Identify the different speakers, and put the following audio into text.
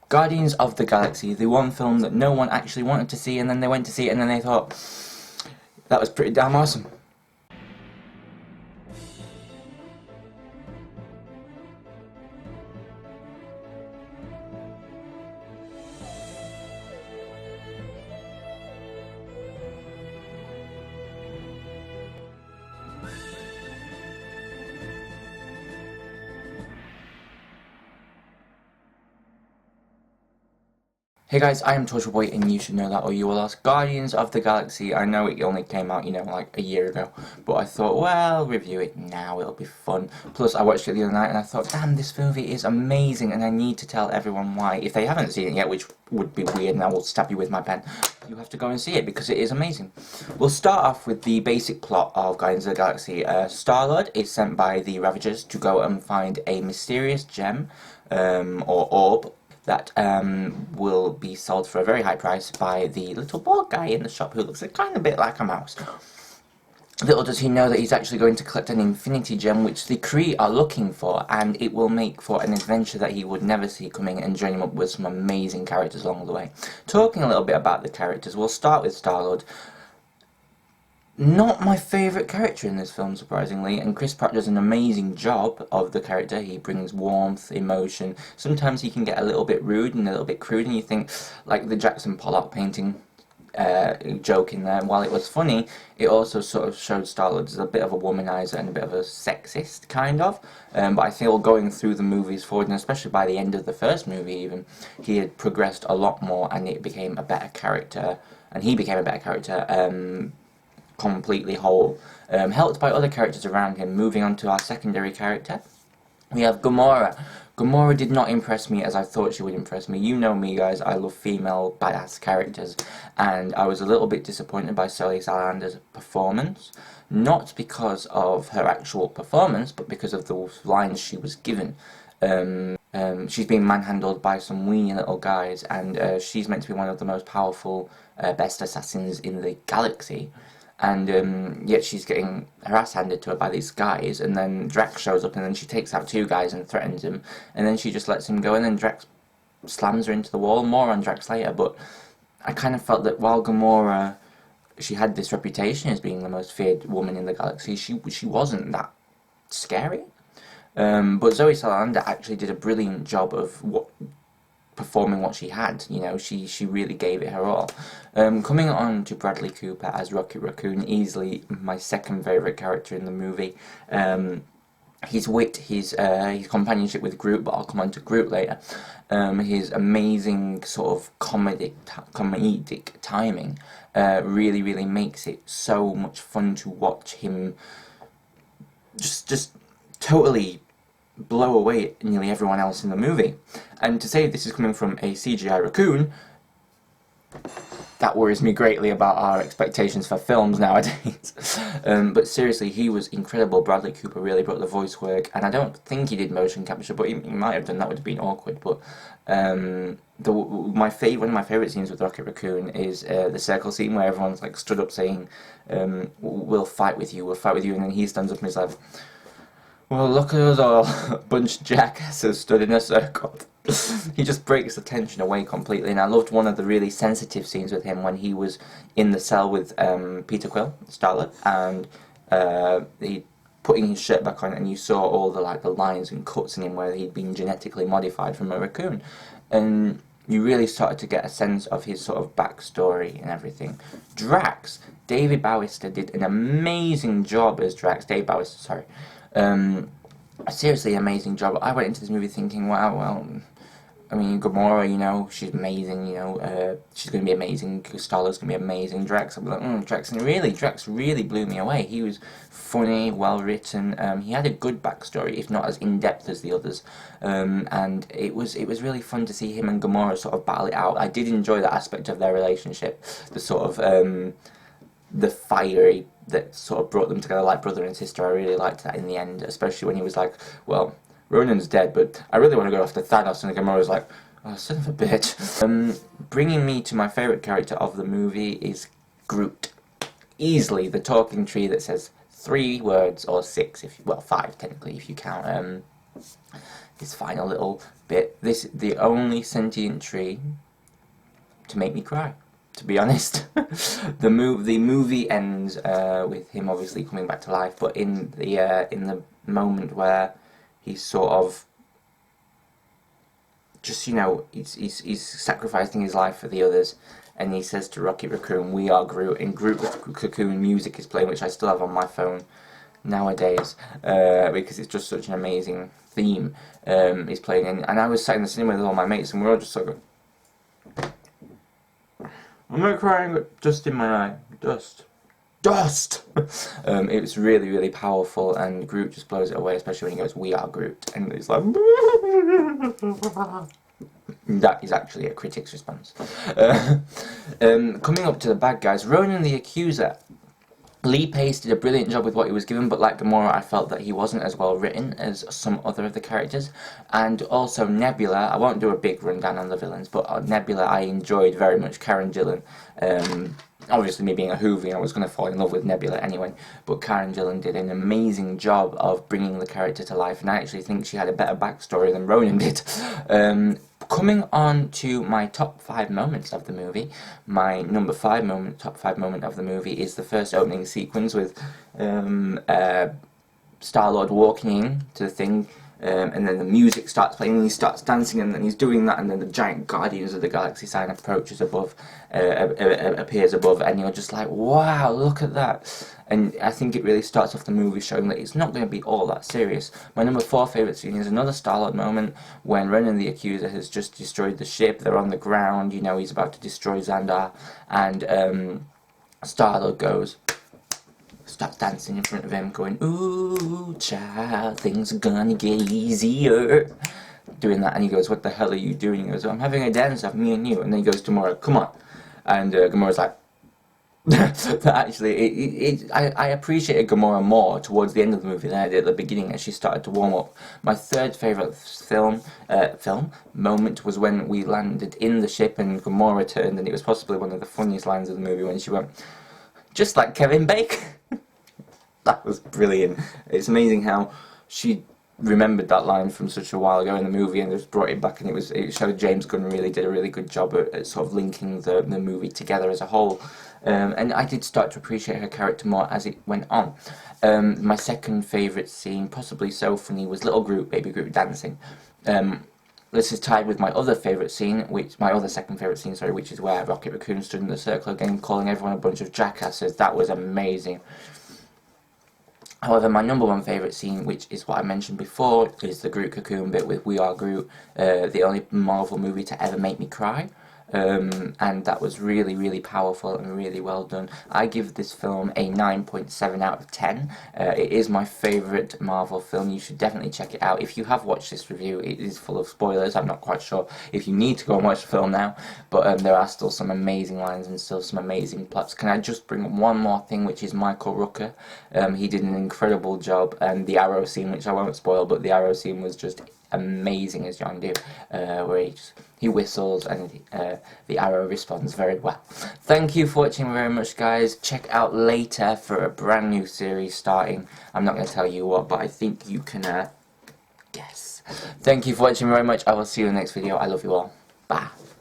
Speaker 1: Guardians of the Galaxy, the one film that no one actually wanted to see, and then they went to see it, and then they thought, that was pretty damn awesome. Hey guys, I am Torchwood, and you should know that, or you will ask. Guardians of the Galaxy, I know it only came out, like a year ago, but I thought, well, review it now, it'll be fun. Plus, I watched it the other night, and I thought, damn, this movie is amazing, and I need to tell everyone why. If they haven't seen it yet, which would be weird, and I will stab you with my pen, you have to go and see it, because it is amazing. We'll start off with the basic plot of Guardians of the Galaxy. Star-Lord is sent by the Ravagers to go and find a mysterious gem, or orb, that will be sold for a very high price by the little bald guy in the shop who looks a kind of bit like a mouse. Little does he know that he's actually going to collect an infinity gem which the Kree are looking for, and it will make for an adventure that he would never see coming, and join him up with some amazing characters along the way. Talking a little bit about the characters, we'll start with Star-Lord. Not my favourite character in this film, surprisingly, and Chris Pratt does an amazing job of the character. He brings warmth, emotion. Sometimes he can get a little bit rude and a little bit crude, and you think, like the Jackson Pollock painting joke in there, while it was funny, it also sort of showed Star-Lord as a bit of a womanizer and a bit of a sexist, kind of. But I feel going through the movies forward, and especially by the end of the first movie even, he had progressed a lot more, and it became a better character, and he became a better character, completely whole, helped by other characters around him. Moving on to our secondary character, we have Gamora. Gamora did not impress me as I thought she would impress me. You know me, guys, I love female badass characters, and I was a little bit disappointed by Zoe Salander's performance, not because of her actual performance, but because of the lines she was given. She's being manhandled by some weenie little guys, and she's meant to be one of the most powerful, best assassins in the galaxy. And yet she's getting her ass handed to her by these guys, and then Drax shows up, and then she takes out two guys and threatens him, and then she just lets him go, and then Drax slams her into the wall. More on Drax later, but I kind of felt that while Gamora, she had this reputation as being the most feared woman in the galaxy, she wasn't that scary. But Zoe Saldana actually did a brilliant job of performing what she had. She really gave it her all. Coming on to Bradley Cooper as Rocket Raccoon, easily my second favourite character in the movie. His wit, his companionship with Groot, but I'll come on to Groot later. His amazing sort of comedic timing really makes it so much fun to watch him just totally blow away nearly everyone else in the movie. And to say this is coming from a CGI raccoon, that worries me greatly about our expectations for films nowadays. But seriously, he was incredible. Bradley Cooper really brought the voice work, and I don't think he did motion capture, but he might have done. That would have been awkward. But one of my favourite scenes with Rocket Raccoon is the circle scene where everyone's like stood up saying, we'll fight with you, and then he stands up and he's like, well, look at us all, a bunch of jackasses stood in a circle. He just breaks the tension away completely, and I loved one of the really sensitive scenes with him when he was in the cell with Peter Quill, Star-Lord, and he putting his shirt back on, and you saw all the lines and cuts in him where he'd been genetically modified from a raccoon, and you really started to get a sense of his sort of backstory and everything. Drax, David Bowister did an amazing job as Drax. Dave Bowister, sorry. A seriously amazing job. I went into this movie thinking, wow, well, I mean, Gamora, she's amazing, she's going to be amazing, Star-Lord's going to be amazing, Drax, I'm like, Drax, and really, Drax really blew me away. He was funny, well written, he had a good backstory, if not as in-depth as the others, and it was really fun to see him and Gamora sort of battle it out. I did enjoy that aspect of their relationship, the sort of, the fiery that sort of brought them together like brother and sister. I really liked that in the end, especially when he was like, well, Ronan's dead, but I really want to go after Thanos, and Gamora's like, oh, son of a bitch. Bringing me to my favourite character of the movie is Groot. Easily the talking tree that says 3 words, or 6, well, 5 technically if you count This final little bit. This the only sentient tree to make me cry, to be honest. The movie ends with him obviously coming back to life, but in the moment where he's sort of just, you know, he's sacrificing his life for the others, and he says to Rocket Raccoon, "We are Groot," and Groot Raccoon music is playing, which I still have on my phone nowadays, because it's just such an amazing theme. Is playing, and I was sat in the cinema with all my mates, and we we're all just sort of, I'm not crying, but just in my eye, dust. It was really, really powerful, and Groot just blows it away, especially when he goes, "We are Groot," and it's like, that is actually a critic's response. Coming up to the bad guys, Ronan the Accuser. Lee Pace did a brilliant job with what he was given, but like Gamora, I felt that he wasn't as well written as some other of the characters. And also Nebula, I won't do a big rundown on the villains, but Nebula I enjoyed very much. Karen Gillan, obviously me being a Whovian, I was going to fall in love with Nebula anyway, but Karen Gillan did an amazing job of bringing the character to life, and I actually think she had a better backstory than Ronan did. Coming on to my top 5 moments of the movie, my number 5 moment, top 5 moment of the movie is the first opening sequence with Star-Lord walking in to the thing, and then the music starts playing, and he starts dancing, and then he's doing that, and then the giant Guardians of the Galaxy sign approaches above, appears above, and you're just like, wow, look at that. And I think it really starts off the movie showing that it's not going to be all that serious. My number 4 favourite scene is another Star-Lord moment when Ronan the Accuser has just destroyed the ship. They're on the ground, you know, he's about to destroy Xandar, and Star-Lord goes, starts dancing in front of him, going, "Ooh, child, things are gonna get easier." Doing that, and he goes, "What the hell are you doing?" He goes, "I'm having a dance off, me and you." And then he goes to Gamora, "Come on." And Gamora's like, actually, I appreciated Gamora more towards the end of the movie than I did at the beginning as she started to warm up. My third favourite moment was when we landed in the ship and Gamora turned, and it was possibly one of the funniest lines of the movie when she went, "Just like Kevin Bacon." That was brilliant. It's amazing how she remembered that line from such a while ago in the movie and just brought it back, and it showed James Gunn really did a really good job at sort of linking the movie together as a whole. And I did start to appreciate her character more as it went on. My second favourite scene, possibly so funny, was Little Groot, Baby Groot dancing. This is tied with my other favourite scene, my other second favourite scene, sorry, which is where Rocket Raccoon stood in the circle again, calling everyone a bunch of jackasses. That was amazing. However, my number 1 favourite scene, which is what I mentioned before, is the Groot Cocoon bit with We Are Groot, the only Marvel movie to ever make me cry. And that was really, really powerful and really well done. I give this film a 9.7 out of 10. It is my favourite Marvel film. You should definitely check it out. If you have watched this review, it is full of spoilers. I'm not quite sure if you need to go and watch the film now, but there are still some amazing lines and still some amazing plots. Can I just bring up one more thing, which is Michael Rooker? He did an incredible job, and the arrow scene, which I won't spoil, but the arrow scene was just amazing as John Deere, where he whistles and the arrow responds very well. Thank you for watching very much, guys. Check out later for a brand new series starting. I'm not going to tell you what, but I think you can guess. Thank you for watching very much. I will see you in the next video. I love you all. Bye.